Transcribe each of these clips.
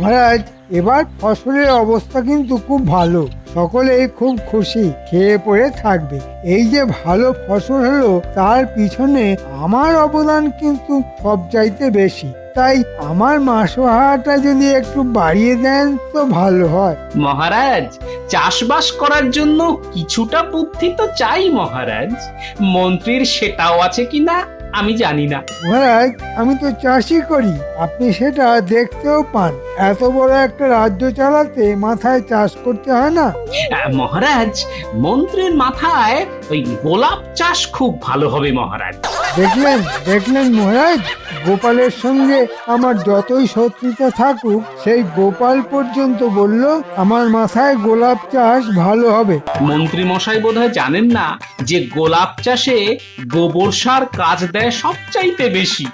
মহারাজ, এবার ফসলের অবস্থা কিন্তু খুব ভালো, সকলেই খুব খুশি, খেয়ে পড়ে থাকবে। এই যে ভালো ফসল হলো তার পিছনে আমার অবদান কিন্তু সবচাইতে বেশি। তাই আমার মাসোহারাটা যদি একটু বাড়িয়ে দেন তো ভালো হয়। মহারাজ, চাষবাস করার জন্য কিছুটা বুদ্ধি তো চাই মহারাজ। মন্ত্রীর সেটাও আছে কিনা আমি জানি না। মহারাজ, আমি তো চাষই করি, আপনি সেটা দেখতেও পান। এত বড় একটা রাজ্য চালাতে মাথায় চাষ করতে হয় না? মহারাজ, মন্ত্রীর মাথায় ওই গোলাপ চাষ খুব ভালো হবে মহারাজ। দেখলেন দেখলেন মহারাজ, গোপালের সঙ্গে আমার যতই শত্রুতা থাকুক, সেই গোপাল পর্যন্ত বলল আমার মাথায় গোলাপ চাষ ভালো হবে। মন্ত্রী মশাই বোধহয় জানেন না যে গোলাপ চাষে গোবর সার কাজ দেয় সবচাইতে বেশি।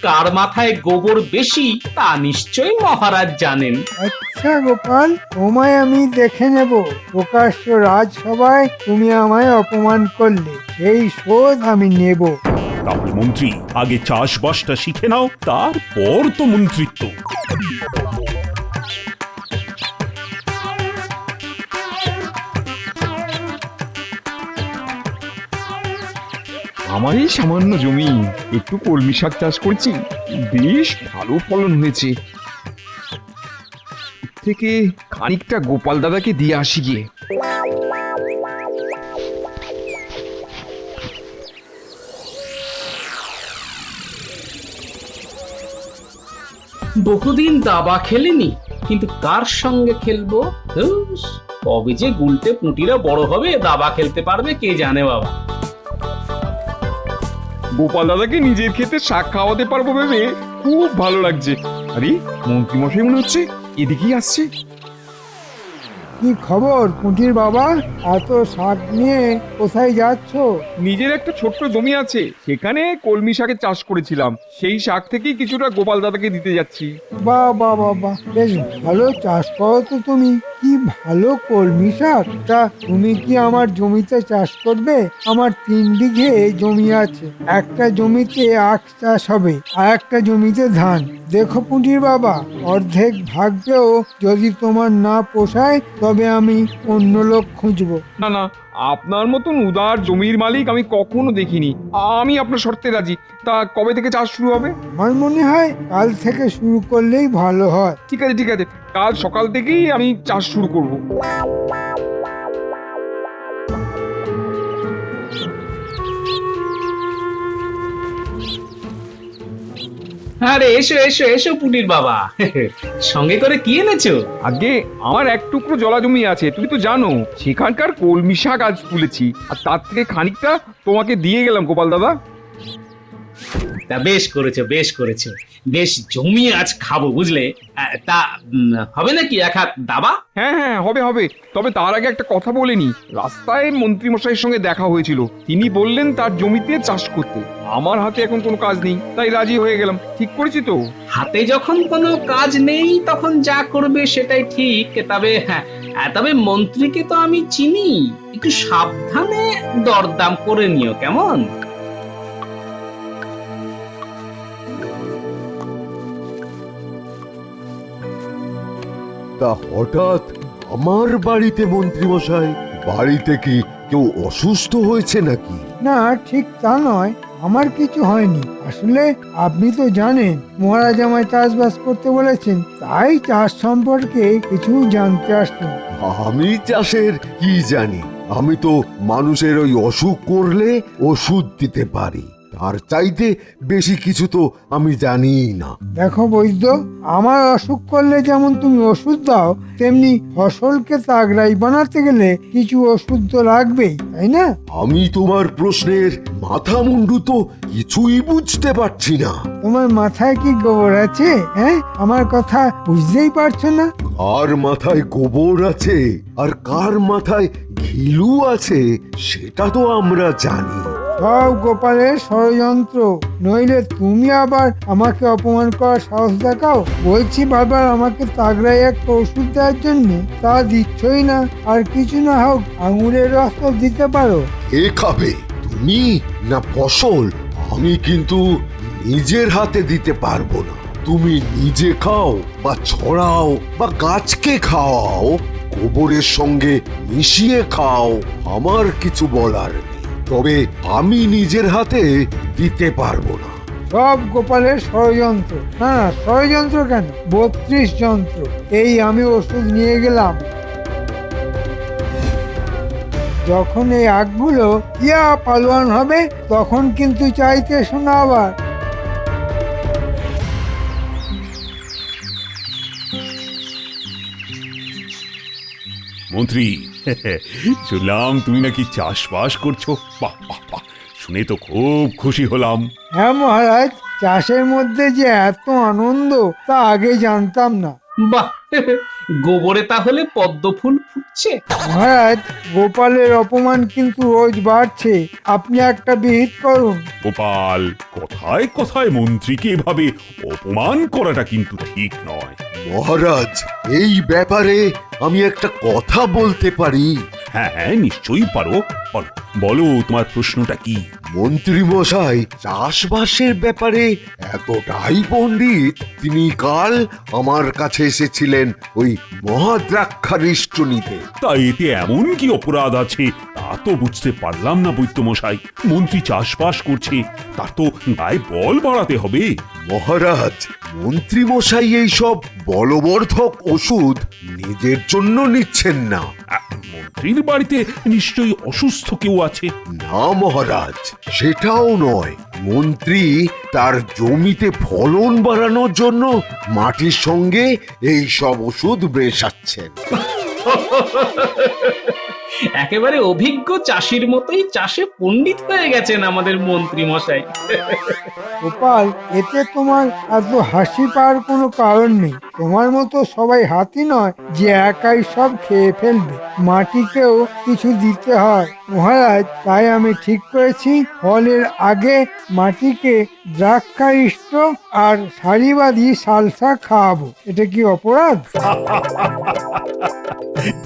কার মাথায় গোবর বেশি তা নিশ্চয়ই মহারাজ জানেন। আচ্ছা গোপাল, তোমায় আমি দেখে নেব। প্রকাশ্য রাজসভায় তুমি আমায় অপমান করলে, সেই শোধ আমি নেব। তাহলে মন্ত্রী, আগে চাষবাসটা শিখে নাও, তারপর তো মন্ত্রিত্ব। আমার এই সামান্য জমি একটু কলমি শাক চাষ করছি, বেশ ভালো ফলন হয়েছে। এর থেকে খানিকটা গোপাল দাদাকে দিয়ে আসি গিয়ে। বহুদিন দাবা খেলিনি, কিন্তু কার সঙ্গে খেলবো? ধুস, কবে যে গুলটে পুঁটিরা বড় হবে দাবা খেলতে পারবে কে জানে বাবা। গোপাল দাদাকে নিজের ক্ষেতে শাক খাওয়াতে পারবো ভেবে খুব ভালো লাগছে। আরে মন্ত্রী মশাই মনে হচ্ছে এদিকেই আসছে। কি খবর পুঁটির বাবা, এত শাক নিয়ে কোথায় যাচ্ছ? নিজের একটা ছোট্ট জমি আছে, সেখানে কলমি শাকের চাষ করেছিলাম, সেই শাক থেকেই কিছুটা গোপাল দাদাকে দিতে যাচ্ছি। বাহ বাহ বাহ বাহ, বেশ ভালো চাষ করো তো তুমি। কি ভালো কলমি শাক! তা তুমি কি আমার জমিতে চাষ করবে? আমার 3 বিঘে জমি আছে। একটা জমিতে আখ চাষ হবে, আর একটা জমিতে ধান। দেখো পুঁটির বাবা, অর্ধেক ভাগেও যদি তোমার না পোষায় তবে আমি অন্য লোক খুঁজবো। না না, আপনার মতন উদার জমির মালিক আমি কখনো দেখিনি। আমি আপনার শর্তে রাজি। তা কবে থেকে চাষ শুরু হবে? আমার মনে হয় কাল থেকে শুরু করলেই ভালো হয়। ঠিক আছে ঠিক আছে, কাল সকাল থেকেই আমি চাষ শুরু করব। আরে এসো এসো এসো পুটির বাবা, সঙ্গে করে কি এনেছো? আগে আমার এক টুকরো জলা জমি আছে, তুমি তো জানো, সেখানকার কলমি শাক আজ তুলেছি, আর তার থেকে খানিকটা তোমাকে দিয়ে গেলাম গোপাল দাদা। তা বেশ করেছো বেশ করেছো, বেশ জমিয়ে আজ খাবো বুঝলে। তা হবে নাকি এক হাত দাবা? হ্যাঁ হ্যাঁ, হবে হবে, তবে তার আগে একটা কথা বলে নি। রাস্তায় মন্ত্রী মশাইয়ের সঙ্গে দেখা হয়েছিল, তিনি বললেন তার জমিতে চাষ করতে। আমার হাতে এখন কোনো কাজ নেই, তাই রাজি হয়ে গেলাম। ঠিক করেছি তো? হাতে যখন কোনো কাজ নেই তখন যা করবে সেটাই ঠিক। তবে হ্যাঁ, তবে মন্ত্রীকে তো আমি চিনি, একটু সাবধানে দরদাম করে নিও কেমন? তা হঠাৎ আমার বাড়িতে মন্ত্রী মশাই? বাড়িতে কি কেউ অসুস্থ হয়েছে নাকি? না, ঠিক তা নয়, আমার কিছু হয়নি। আসলে আপনি তো জানেন মহারাজ আমায় চাষবাস করতে বলেছেন, তাই চাষ সম্পর্কে কিছু জানতে আসলাম। আমি চাষের কি জানি? আমি তো মানুষের ওই অসুখ করলে ওষুধ দিতে পারি, তার চাইতে বেশি কিছু তো আমি জানিই না। দেখো বৈদ্য, আমার অসুখ করলে যেমন তুমি ওষুধ দাও, তেমনি ফসলকে তাগড়াই বানাতে গেলে কিছু ওষুধ তো লাগবেই, তাই না? আমি তোমার প্রশ্নের মাথা মুন্ডু তো কিছুই বুঝতে পারছি না। তোমার মাথায় কি গোবর আছে? হ্যাঁ, আমার কথা বুঝতেই পারছো না? কার মাথায় গোবর আছে আর কার মাথায় ঘিলু আছে সেটা তো আমরা জানি। সব গোপালের ষড়যন্ত্র, নইলে তুমি আবার আমাকে অপমান করার সাহস দেখাও। বলছি বারবার আমাকে তাগড়াই একটা ওষুধ দেওয়ার জন্য, তা দিচ্ছই না। আর কিছু না হোক আঙুরের রস তো দিতে পারো। এ খাবে তুমি না ফসল? আমি কিন্তু নিজের হাতে দিতে পারবো না। তুমি নিজে খাও বা ছড়াও বা গাছকে খাওয়াও, গোবরের সঙ্গে মিশিয়ে খাও, আমার কিছু বলার নেই। তবে আমি নিজের হাতে দিতে পারবো না। সব গোপালের ষড়যন্ত্র। না না, ষড়যন্ত্র কেন, 32 যন্ত্র। এই আমি ওষুধ নিয়ে গেলাম। যখন এই আগগুলো পালোয়ান হবে, তখন কিন্তু চাইতে শোনা আবার। মন্ত্রী, শুনলাম তুমি নাকি চাষবাস করছো। বাহ বাহ বাহ, শুনে তো খুব খুশি হলাম। হ্যাঁ মহারাজ, চাষের মধ্যে যে এত আনন্দ তা আগে জানতাম না। বাহ, গোবরে তাহলে পদ্ম ফুল ফুটছে। মহারাজ, গোপালের অপমান কিন্তু রোজ বাড়ছে। আপনি একটা বিহিত করুন। গোপাল, কথায় কথায় মন্ত্রীকে এভাবে অপমান করাটা কিন্তু ঠিক নয়। মহারাজ, এই ব্যাপারে আমি একটা কথা বলতে পারি? হ্যাঁ হ্যাঁ, নিশ্চয়ই পারো। বলো বলো, তোমার প্রশ্নটা কি? মন্ত্রী মশাই চাষবাসের ব্যাপারে এতটাই পণ্ডিত, তিনি কাল আমার কাছে এসেছিলেন ওই মহাদ্রাক্ষারিষ্ট নিতে। তা এতে এমন কি অপরাধ আছে তা তো বুঝতে পারলাম না বৈদ্যমশাই। মন্ত্রী চাষবাস করছে, তার তো গায়ে বল বাড়াতে হবে। মহারাজ, মন্ত্রী মশাই এইসব বলবর্ধক ওষুধ নিজের জন্য নিচ্ছেন না। মন্ত্রীর বাড়িতে নিশ্চয়ই অসুস্থ কেউ আছে। না মহারাজ, সেটাও নয়। মন্ত্রী তার জমিতে ফলন বাড়ানোর জন্য মাটির সঙ্গে এই সব ওষুধ মেশাচ্ছেন। একেবারে অভিজ্ঞ চাষির মতোই চাষে পণ্ডিত হয়ে গেছেন আমাদের মন্ত্রী মশাই। গোপাল, এতে তোমার এত হাসি পাওয়ার কোনো কারণ নেই। তোমার মতো সবাই হাতি নয় যে একাই সব খেয়ে ফেলবে। মাটিকেও কিছু দিতে হয় মহারাজ। তাই আমি ঠিক করেছি, ফলের আগে মাটিকে দ্রাক্ষারিষ্ট আর সারিবাদী সালসা খাওয়াবো। এটা কি অপরাধ?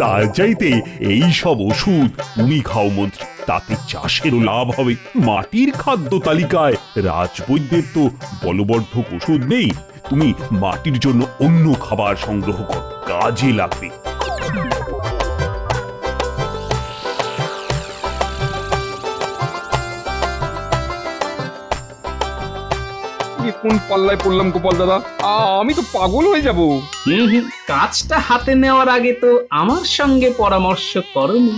তার চাইতে এই সব ওষুধ তুমি খাও মন্ত্রী, তাতে চাষেরও লাভ হবে। মাটির খাদ্য তালিকায় রাজবৈদ্যের তো বলবর্ধক ওষুধ নেই। তুমি মাটির জন্য অন্য খাবার সংগ্রহ করো, কাজে লাগবে। কোন পাল্লায় পড়লাম গোপাল দাদা, আমি তো পাগল হয়ে যাব। কাজটা হাতে নেওয়ার আগে তো আমার সঙ্গে পরামর্শ করনি।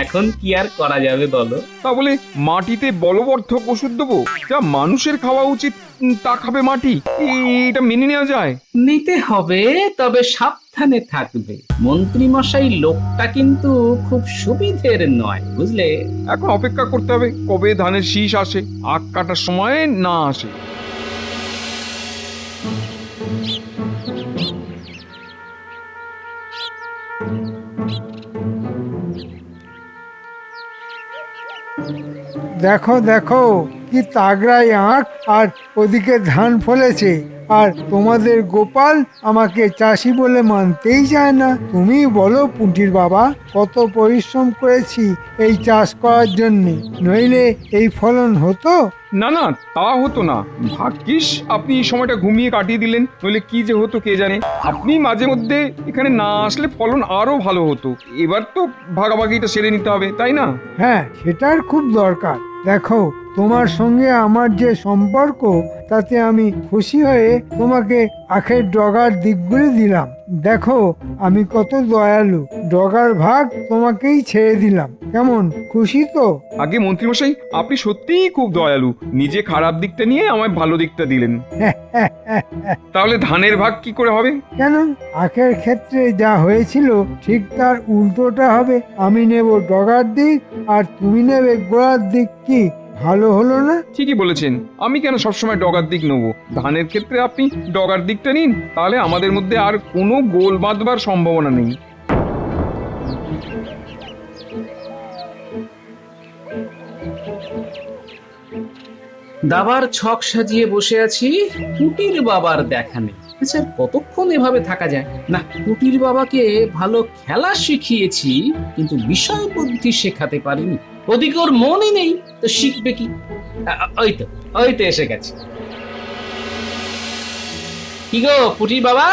এখন কি আর করা যাবে বলো? তা বলে মাটিতে বলবর্ধক ওষুধ দেবো? যা মানুষের খাওয়া উচিত তা খাবে মাটি? এটা মেনে নেওয়া যায়? নিতে হবে, তবে সাবধানে থাকবে। মন্ত্রী মশাই লোকটা কিন্তু খুব সুবিধের নয়, বুঝলে? এখন অপেক্ষা করতে হবে কবে ধানের শীষ আসে, আখ কাটার সময় না আসে। দেখো দেখো, কি তাগড়াই আঁখ, আর ওদিকে ধান ফলেছে। আর তোমাদের গোপাল আমাকে চাষি বলে মানতেই চায় না। তুমি বলো পুঁটির বাবা, কত পরিশ্রম করেছি এই চাষ করার জন্যে, নইলে এই ফলন হতো? না না, তা হতো না। ভাগ্যিস আপনি এই সময়টা ঘুমিয়ে কাটিয়ে দিলেন, নইলে কি যে হতো কে জানে। আপনি মাঝে মধ্যে এখানে না আসলে ফলন আরো ভালো হতো। এবার তো ভাগাভাগিটা সেরে নিতে হবে, তাই না? হ্যাঁ, সেটার খুব দরকার। দেখো, তোমার সঙ্গে আমার যে সম্পর্ক, তাতে আমি খুশি হয়ে তোমাকে আখের ডগার দিকগুলি দিলাম। দেখো আমি কত দয়ালু, ডগার ভাগ তোমাকেই ছেড়ে দিলাম। কেমন, খুশি তো? আগে মন্ত্রীমশাই, আপনি সত্যিই খুব দয়ালু। নিজে খারাপ দিকটা নিয়ে আমায় ভালো দিকটা দিলেন। তাহলে ধানের ভাগ কি করে হবে? কেন, আখের ক্ষেত্রে যা হয়েছিল ঠিক তার উল্টোটা হবে। আমি নেব ডগার দিক আর তুমি নেবে গোড়ার দিক। কি ভালো হলো না? ঠিকই বলেছেন। আমি কেন সবসময় ডগার দিক নেবো? ধানের ক্ষেত্রে আপনি ডগার দিকটা নিন, তাহলে আমাদের মধ্যে আর কোনো গোল বাঁধবার সম্ভাবনা নেই। দাবার ছক সাজিয়ে বসে আছি, পুটির বাবার দেখা নেই। আচ্ছা, কতক্ষণ এভাবে থাকা যায়? না, পুটির বাবাকে ভালো খেলা শিখিয়েছি, কিন্তু বিষয় বুদ্ধি শেখাতে পারিনি। ওদিকে ওর মনই নেই, তো শিখবে কি? ওই তো এসে গেছে। কি গো পুটির বাবা,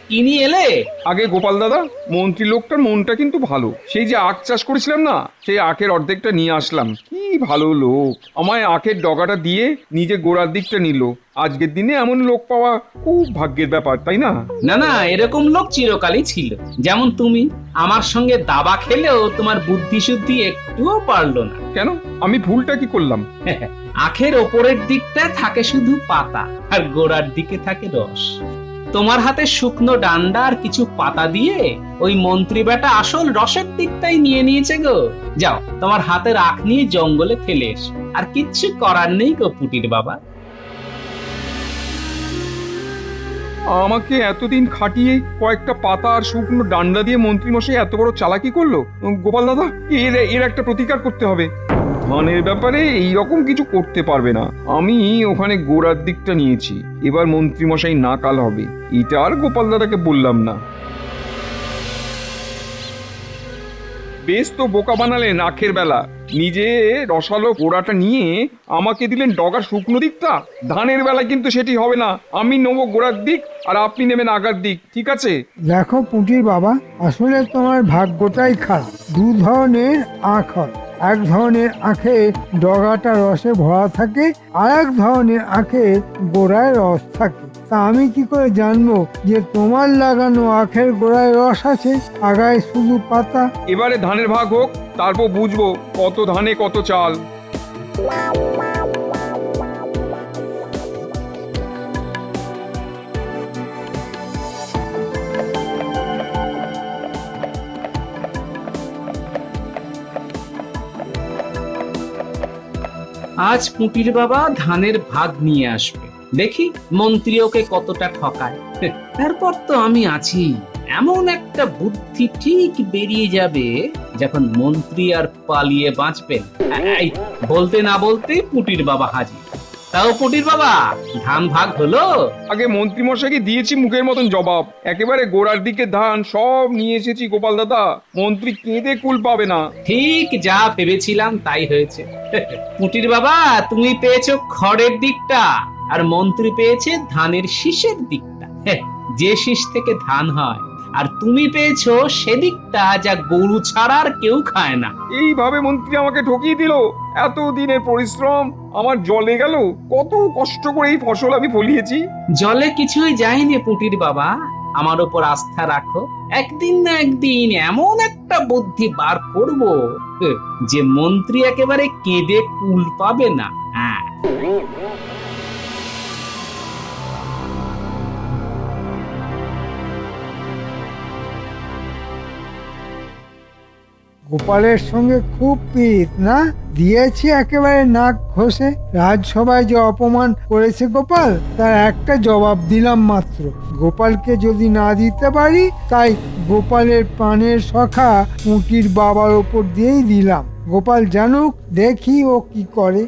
কি নিয়ে এলে? আগে গোপাল দাদা, মন্ত্রী লোকটার মনটা কিন্তু ভালো। সেই যে আখ চাষ করেছিলাম না, সেই আখের অর্ধেকটা নিয়ে আসলাম। কি ভালো লোক, আমায় আখের ডগাটা দিয়ে নিজে গোড়ার দিকটা নিল। আজকের দিনে এমন লোক পাওয়া খুব ভাগ্যের ব্যাপার, তাই না? না না, এরকম লোক চিরকালই ছিল। যেমন তুমি আমার সঙ্গে দাবা খেলেও তোমার বুদ্ধি শুদ্ধি একটুও পারলো না। কেন, আমি ভুলটা কি করলাম? আখের ওপরের দিকটা থাকে শুধু পাতা, আর গোড়ার দিকে থাকে রস। তোমার হাতে শুকনো ডান্ডা আর কিছু পাতা দিয়ে ওই মন্ত্রী বেটা আসল রসের দিকটাই নিয়ে নিয়েছে গো। যাও, তোমার হাতের আখ নিয়ে জঙ্গলে ফেলে এসো। আর কিচ্ছু করার নেই গো পুটির বাবা। আমাকে এতদিন খাটিয়ে কয়েকটা পাতা আর শুকনো ডান্ডা দিয়ে মন্ত্রী মশাই এত বড় চালাকি করলো। গোপাল দাদা, এর একটা প্রতিকার করতে হবে। ধানের ব্যাপারে এই রকম কিছু করতে পারবে না। আমি ওখানে গোড়ার দিকটা নিয়েছি, এবার মন্ত্রী মশাই নাকাল হবে। এটা আর গোপাল দাদাকে বললাম না। বেশ তো বোকা বানালেন আখের বেলা। নিজে রসালো গোড়াটা নিয়ে আমাকে দিলেন ডগার শুকনো দিকটা। ধানের বেলা কিন্তু সেটি হবে না। আমি নেবো গোড়ার দিক আর আপনি নেবেন আগার দিক, ঠিক আছে? দেখো পুটির বাবা, আসলে তোমার ভাগ্যটাই খারাপ। দু ধরনের আখ হয়। এক ধরনের আখে ডগাটা রসে ভরা থাকে, আর এক ধরনের আখে গোড়ায় রস থাকে। তা আমি কি করে জানবো যে তোমার লাগানো আখের গোড়ায় রস আছে, আগায় শুধু পাতা? এবারে ধানের ভাগ হোক, তারপর বুঝবো কত ধানে কত চাল। আজ পুটির বাবা ধানের ভাগ নিয়ে আসবে, দেখি মন্ত্রী ওকে কতটা ঠকায়। তারপর তো আমি আছি। এমন একটা বুদ্ধি ঠিক বেরিয়ে যাবে যখন মন্ত্রী আর পালিয়ে বাঁচবেন। এই, বলতে না বলতে পুটির বাবা হাজির। তাও পুটির বাবা, ধান ভাগ হলো? আগে মন্ত্রী মশাইকে দিয়েছি মুখের মতন জবাব। একেবারে গোড়ার দিকে ধান সব নিয়ে এসেছি গোপাল দাদা। মন্ত্রী কেঁদে কুল পাবে না। ঠিক যা ভেবেছিলাম তাই হয়েছে। পুটির বাবা, তুমি পেয়েছো খড়ের দিকটা, আর মন্ত্রী পেয়েছে ধানের শীষের দিকটা। যে শীষ থেকে ধান হয়। আর তুমি পেয়েছো সেদিকটা যা গরু ছাড়া আর কেউ খায় না। এইভাবে মন্ত্রী আমাকে ঠকিয়ে দিল। এত দিনের পরিশ্রম আমার জলে গেল। কত কষ্ট করে এই ফসল আমি ফলিয়েছি। জলে কিছুই যায়নি পুটির বাবা, আমার উপর আস্থা রাখো। একদিন না একদিন এমন একটা বুদ্ধি বার করব যে মন্ত্রী একেবারে কেঁদে কুল পাবে না। হ্যাঁ, গোপালের সঙ্গে খুব পিত না? দিয়েছি একেবারে নাক ঘষে। রাজসভায় যে অপমান করেছে গোপাল, তার একটা জবাব দিলাম মাত্র। গোপালকে যদি না দিতে পারি, তাই গোপালের প্রাণের সখা পুঁটির বাবার ওপর দিয়েই দিলাম। গোপাল জানুক, দেখি ও কি করে।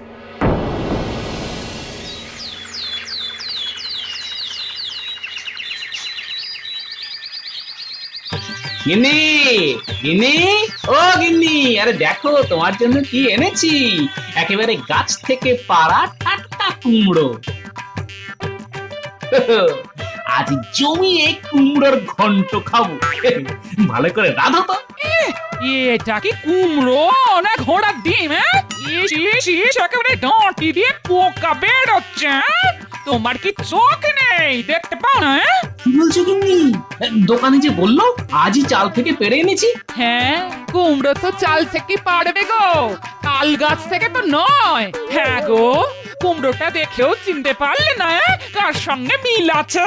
গিন্নি, গিন্নি, ও গিন্নি, আরে দেখো তোমার জন্য কি এনেছি। একেবারে গাছ থেকে পাড়া টাটকা কুমড়ো। আজ জমিয়ে কুমড়োর ঘন্ট খাবো। ভালো করে রাঁধো তো। এটা কি কুমড়ো না ঘোড়ার ডিম? একেবারে ডাঁটি দিয়ে পোকা বেরোচ্ছে। তোমার কি চোখ নেই, দেখতে পাও না? কি বলছো গিন্নি? দোকানে যে বললো আজই চাল থেকে পেড়ে এনেছি। হ্যাঁ, কুমড়ো তো চাল থেকে পারবে গো, তাল গাছ থেকে তো নয়। হ্যাঁ গো, কুমড়োটা দেখেও চিনতে পারলে না কার সঙ্গে মিল আছে?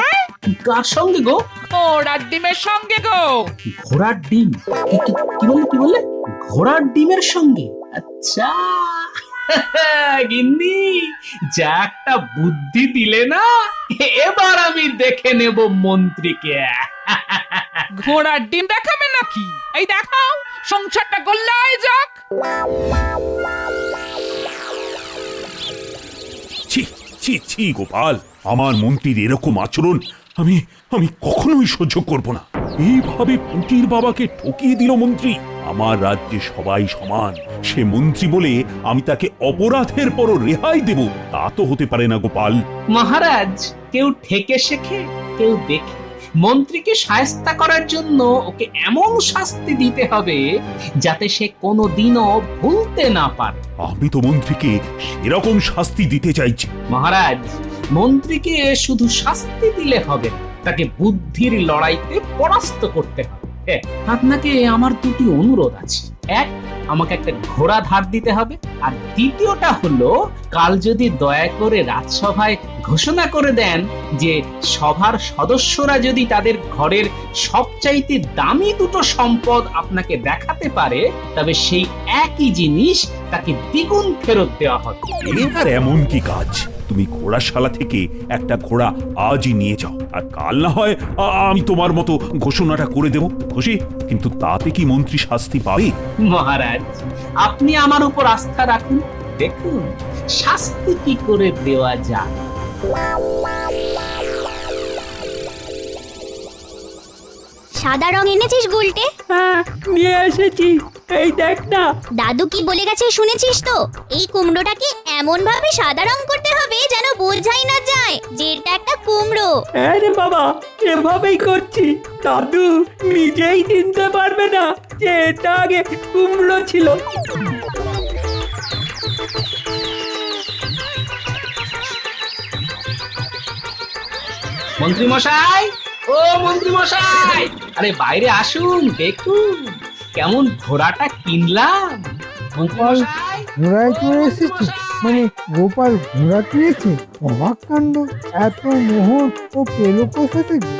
কার সঙ্গে গো? ঘোড়ার ডিমের সঙ্গে গো। ঘোড়ার ডিম? কি বললে? ঘোড়ার ডিমের সঙ্গে? আচ্ছা গিন্নি, যা একটা বুদ্ধি দিলে না, এবার আমি দেখে নেব মন্ত্রীকে। ঘোড়ার ডিম দেখাবে নাকি? এই দেখাও, সংসারটা গোল্লায় যাক। ছি ছি ছি গোপাল, আমার মন্ত্রীর এরকম আচরণ আমি আমি কখনোই সহ্য করব না। এইভাবে পুটির বাবাকে ঠকিয়ে দিল মন্ত্রী। আমার রাজ্যে সবাই সমান। সে মন্ত্রী বলে আমি তাকে অপরাধের পরও রেহাই দেব, তা তো হতে পারে না গোপাল। মহারাজ, কেউ ঠেকে শেখে, কেউ দেখে মন্ত্রীকে শায়েস্তা করার জন্য ওকে এমন শাস্তি দিতে হবে যাতে সে কোনোদিনও ভুলতে না পারে। আমি তো মন্ত্রীকে সেরকম শাস্তি দিতে চাইছি। মহারাজ, মন্ত্রীকে শুধু শাস্তি দিলে হবে না, তাকে বুদ্ধির লড়াইতে পরাস্ত করতে হবে। হ্যাঁ, আপনাকে আমার দুটি অনুরোধ আছে। এক, আমাকে একটা ঘোড়া ধার দিতে হবে, আর দ্বিতীয়টা হলো কাল যদি দয়া করে রাজসভায় ঘোষণা করে দেন যে সভার সদস্যরা যদি তাদের ঘরের সবচাইতে দামি দুটো সম্পদ আপনাকে দেখাতে পারে, তবে সেই একই জিনিস তাকে দ্বিগুণ ফেরত দেওয়া হবে। আর এমন কি কাজ? তুমি ঘোড়াশালা থেকে একটা ঘোড়া আজই নিয়ে যাও, আর কাল না হয় আমি তোমার মতো ঘোষণাটা করে দেব, খুশি? কিন্তু তাতে কি মন্ত্রী শাস্তি পাবে? মহারাজ, আপনি আমার উপর আস্থা রাখুন, দেখুন শাস্তি কি করে দেওয়া যায়। সাদা রং এনেছিস গুলটে? হ্যাঁ, নিয়ে এসেছি, এই দেখ না। দাদু কি বলে গেছে শুনেছিস তো? এই কুমড়োটাকে এমন ভাবে সাদা রং করতে হবে যেন বোঝাই না যায় যে এটা একটা কুমড়ো। হ্যাঁ রে বাবা, এভাবেই করছি। দাদু নিজেই চিনতে পারবে না যে এটা আগে কুমড়ো ছিল। মন্ত্রী মশাই, ও মন্ত্রী মশাই, আরে বাইরে আসুন, দেখুন কেমন ঘোড়াটা কিনলাম। মন্ত্রী মশাই, ঘোড়ায় চড়ে এসেছে? মানে গোপাল ঘোড়া কিনেছে? অবাক কাণ্ড! এত মোহর ও পেলো কোথা থেকে?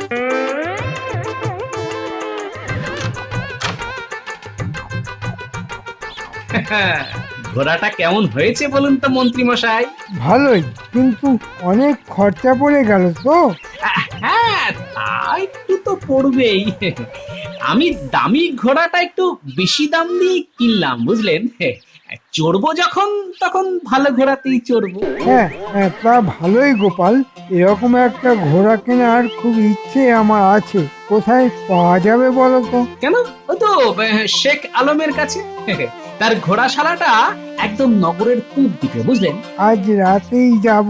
ঘোড়াটা কেমন হয়েছে বলুন তো মন্ত্রী মশাই? ভালোই, কিন্তু অনেক খরচা পড়ে গেল তো। হ্যাঁ, তা একটু তো পড়বেই। আমি দামি ঘোড়াটা একটু বেশি দাম দিয়ে কিনলাম, বুঝলেন। চড়বো যখন তখন ভালো ঘোড়াতেই চড়বো। হ্যাঁ হ্যাঁ, তা ভালোই গোপাল। এরকম একটা ঘোড়া কেনার খুব ইচ্ছে আমার আছে। কোথায় পাওয়া যাবে বলো তো? কেন, ও তো শেখ আলমের কাছে। তার ঘোড়াশালাটা একদম নগরের পূব দিকে, বুঝলেন। আজ রাতেই যাব,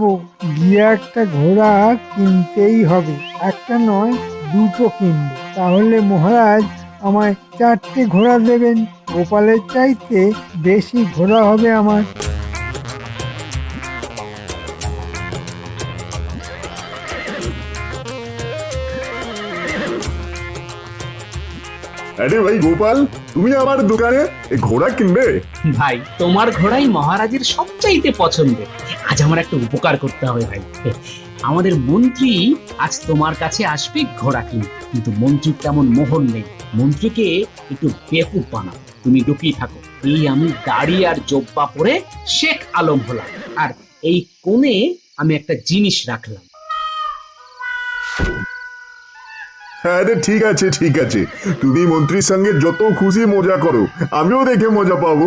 গিয়ে একটা ঘোড়া কিনতেই হবে। একটা নয়, দুটো কিনবো। তাহলে মহারাজ আমায় 4টে ঘোড়া দেবেন। গোপালের চাইতে বেশি ঘোড়া হবে আমার। আরে ভাই গোপাল, তুমি আমার দোকানে ঘোড়া কিনবে? ভাই, তোমার ঘোড়াই মহারাজের সবচাইতে পছন্দের। আজ আমার একটা উপকার করতে হবে ভাই। আমাদের মন্ত্রী আজ তোমার কাছে আসবে ঘোড়া কিনতে, কিন্তু মন্ত্রীর তেমন মোহর নেই। মন্ত্রীকে একটু বেকুব বানাও। তুমি লুকিয়ে থাকো। এই আমি দাড়ি আর জব্বা পরে শেখ আলম হলাম, আর এই কোণে আমি একটা জিনিস রাখলাম। আরে ঠিক আছে ঠিক আছে, তুমি মন্ত্রীর সঙ্গে যত খুশি মজা করো, আমিও দেখে মজা পাবো।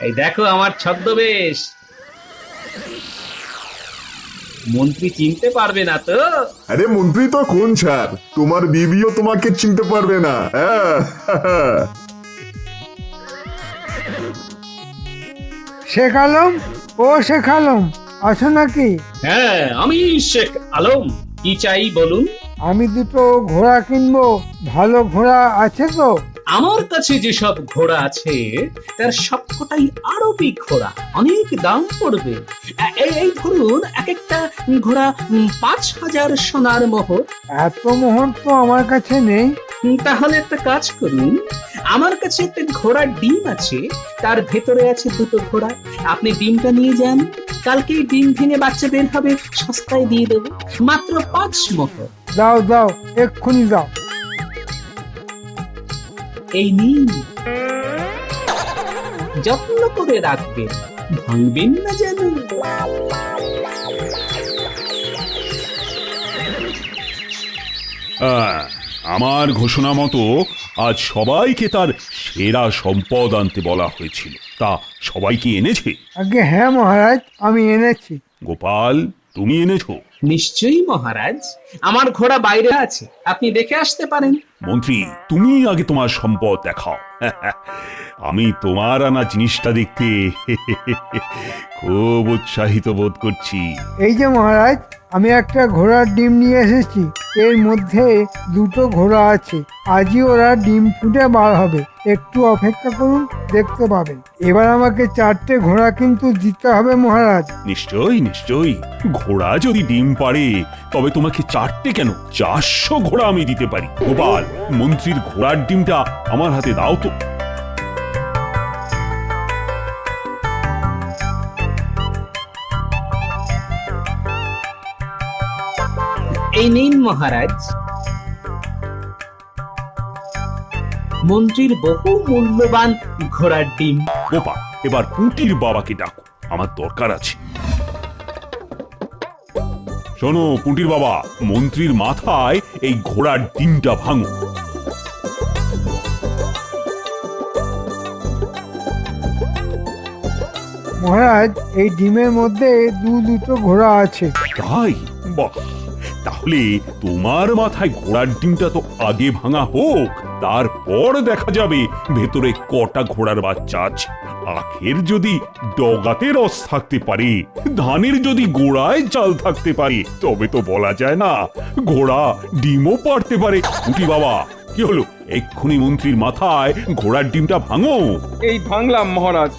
এই দেখো আমার ছদ্মবেশ। মন্ত্রী চিনতে পারবে না তো? আরে মন্ত্রী তো কোন ছাড়, তোমার বিবিও তোমাকে চিনতে পারবে না। শেখ আলম, ও শেখ আলম, আছো নাকি? হ্যাঁ, আমি শেখ আলম। কি চাই বলুন? আমি দুটো ঘোড়া কিনবো। ভালো ঘোড়া আছে তো? আমার কাছে যেসব ঘোড়া আছে তার সবকটাই আরবি ঘোড়া, অনেক দাম পড়বে। এই ধরুন, এক একটা ঘোড়া 5,000 সোনার মোহর। এত মোহর তো আমার কাছে নেই। তাহলে একটা কাজ করুন, আমার কাছে একটা ঘোড়ার ডিম আছে, তার ভেতরে আছে দুটো ঘোড়া। আপনি ডিমটা নিয়ে যান, কালকেই ডিম ভেঙে বাচ্চা বের হবে, সস্তায় দিয়ে দেবো, মাত্র 5 মোহর। দাও দাও, এক্ষুনি দাও। এই নিন, যত্ন করে রাখবেন, ভাঙবেন না যেন। আমার ঘোষণা মতো আজ সবাইকে তার সেরা সম্পদ আনতে বলা হয়েছিল। তা সবাই কি এনেছে? আগে হ্যাঁ মহারাজ, আমি এনেছি। গোপাল, তুমি এনেছো? নিশ্চয়ই মহারাজ, আমার ঘোড়া বাইরে আছে, আপনি দেখে আসতে পারেন। মন্ত্রী, তুমি আগে তোমার সম্পদ দেখাও। আমি তোমার আনা জিনিসটা দেখতে খুব উৎসাহিত বোধ করছি। এই যে মহারাজ, আমি একটা ঘোড়ার ডিম নিয়ে এসেছি। এর মধ্যে দুটো ঘোড়া আছে। আজই ওরা ডিম ফুটে বার হবে। একটু অপেক্ষা করুন, দেখতে পাবেন। এবার আমাকে 4টে ঘোড়া কিন্তু দিতে হবে মহারাজ। নিশ্চয়ই নিশ্চয়ই, ঘোড়া যদি ডিম পারে তবে তোমাকে 4টে কেন, 400 ঘোড়া আমি দিতে পারি। গোপাল, মন্ত্রীর ঘোড়ার ডিমটা আমার হাতে দাও তো। এই নিন মহারাজ, মন্ত্রীর বহু মূল্যবান ঘোড়ার ডিম। গোপাল, এবার পুঁটির বাবাকে ডাকো, আমার দরকার আছে। শোনো পুঁটির বাবা, মন্ত্রীর মাথায় এই ঘোড়ার ডিমটা ভাঙো। মহারাজ, এই ডিমের মধ্যে দুটো ঘোড়া আছে। তাই? বাহ, তাহলে তোমার মাথায় ঘোড়ার ডিমটা তো আগে ভাঙা হোক, তারপর দেখা যাবে ভেতরে কটা ঘোড়ার বাচ্চা আছে। আখের যদি ডগাতে রস থাকতে পারে, ধানের যদি গোড়ায় চাল থাকতে পারে, তবে তো বলা যায় না ঘোড়া ডিমও পারতে পারে। উঠি বাবা, কি হলো? এক্ষুনি মন্ত্রীর মাথায় ঘোড়ার ডিমটা ভাঙো। এই ভাঙলাম মহারাজ।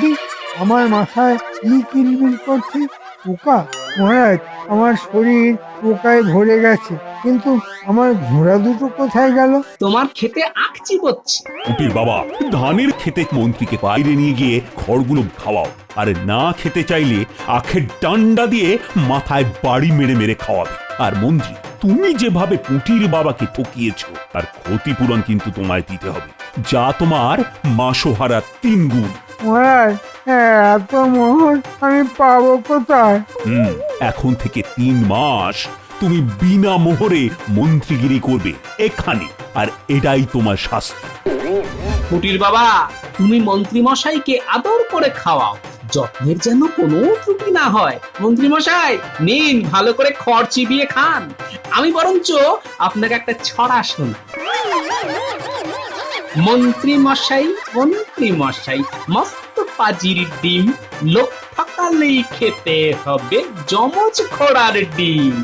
এই, আমার মাথায় কি কিলবিল করছে? পোকা? মহারাজ, আমার শরীর পোকায় ভরে গেছে, কিন্তু আমার ঘোড়া দুটো কোথায় গেল? তোমার খেতে আখ চিবোচ্ছে। উটির বাবা, ধানের খেতে মন্ত্রীকে বাইরে নিয়ে গিয়ে খড়গুলো খাওয়াও, আর না খেতে চাইলে আখের ডান্ডা দিয়ে মাথায় বাড়ি মেরে মেরে খাওয়াবে। আর মন্ত্রী, তুমি যেভাবে পুঁটির বাবাকে ঠকিয়েছো তার ক্ষতিপূরণ কিন্তু তোমায় দিতে হবে, যা তোমার মাসোহারা 3 গুণ। মহারাজ, এত মোহর আমি পাবো কোথায়? এখন থেকে 3 মাস তুমি বিনা মোহরে মন্ত্রীগিরি করবে এখানে, আর এটাই তোমার শাস্তি। ফুটির বাবা, তুমি মন্ত্রী মশাইকে আদর করে খাওয়াও, যত্নের যেন কোনো ত্রুটি না হয়। মন্ত্রী মশাই নিন, ভালো করে খড় চিবিয়ে খান। আমি বরঞ্চ আপনাকে একটা ছড়া শোনাই। মন্ত্রী মশাই মস্ত পাজির ডিম, লোক ঠকালেই খেতে হবে যমজ ঘোড়ার ডিম।